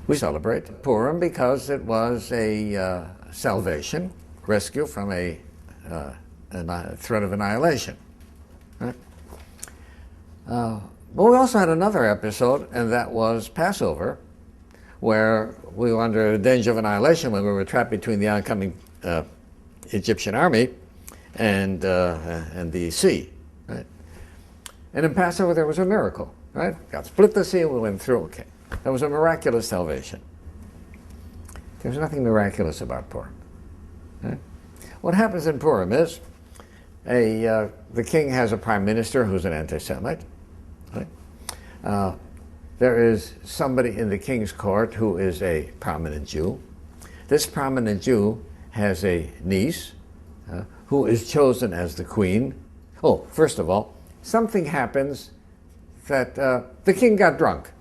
We celebrate Purim because it was a salvation, rescue from a threat of annihilation. Right? But we also had another episode, and that was Passover, where we were under danger of annihilation when we were trapped between the oncoming Egyptian army and the sea. Right? And in Passover there was a miracle. Right? God split the sea and we went through. Okay, that was a miraculous salvation. There's nothing miraculous about Purim. Right? What happens in Purim is the king has a prime minister who's an anti-Semite. Right? There is somebody in the king's court who is a prominent Jew. This prominent Jew has a niece who is chosen as the queen. Oh, first of all, something happens that the king got drunk,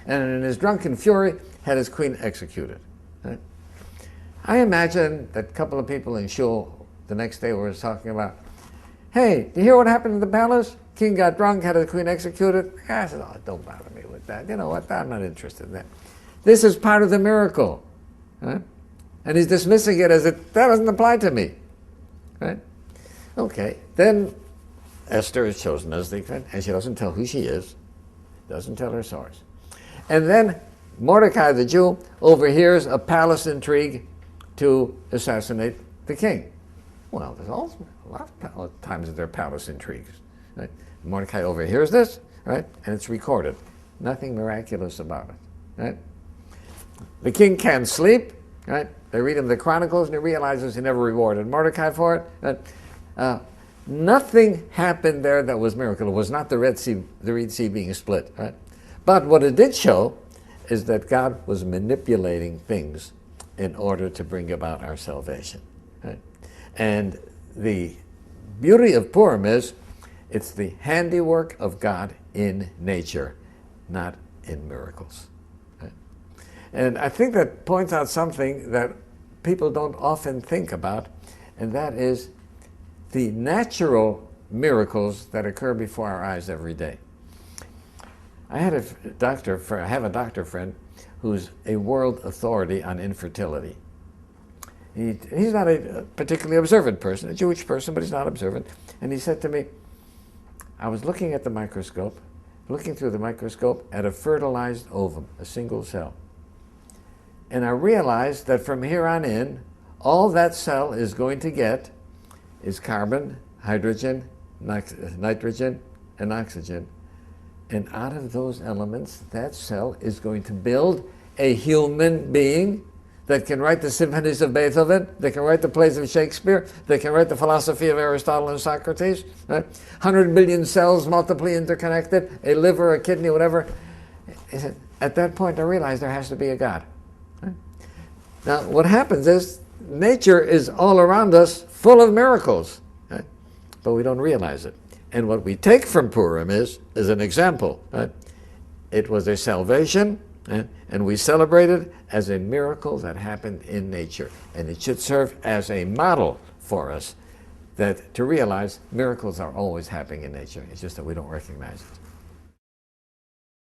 and in his drunken fury had his queen executed. Right? I imagine that a couple of people in shul the next day were talking about, hey, do you hear what happened in the palace? King got drunk, had his queen executed. I said, oh, don't bother me with that. You know what, I'm not interested in that. This is part of the miracle. Right? And he's dismissing it as that doesn't apply to me. Right? Okay, then Esther is chosen as the queen, and she doesn't tell who she is, doesn't tell her source. And then Mordecai the Jew overhears a palace intrigue to assassinate the king. Well, there's also a lot of times that there are palace intrigues. Right? Mordecai overhears this, right, and it's recorded. Nothing miraculous about it. Right? The king can't sleep. Right? They read him the Chronicles, and he realizes he never rewarded Mordecai for it. Right? Nothing happened there that was miracle. It was not the Red Sea being split. Right? But what it did show is that God was manipulating things in order to bring about our salvation. Right? And the beauty of Purim is it's the handiwork of God in nature, not in miracles. Right? And I think that points out something that people don't often think about, and that is the natural miracles that occur before our eyes every day. I have a doctor friend who's a world authority on infertility. He's not a particularly observant person, a Jewish person, but he's not observant. And he said to me, I was looking at the microscope, looking through the microscope at a fertilized ovum, a single cell. And I realized that from here on in, all that cell is going to get is carbon, hydrogen, nitrogen, and oxygen. And out of those elements, that cell is going to build a human being that can write the symphonies of Beethoven, that can write the plays of Shakespeare, that can write the philosophy of Aristotle and Socrates. Right? 100 billion cells multiply interconnected, a liver, a kidney, whatever. At that point, I realized there has to be a God. Right? Now, what happens is nature is all around us full of miracles, right? But we don't realize it. And what we take from Purim is an example. Right? It was a salvation, and we celebrate it as a miracle that happened in nature. And it should serve as a model for us that to realize miracles are always happening in nature. It's just that we don't recognize it.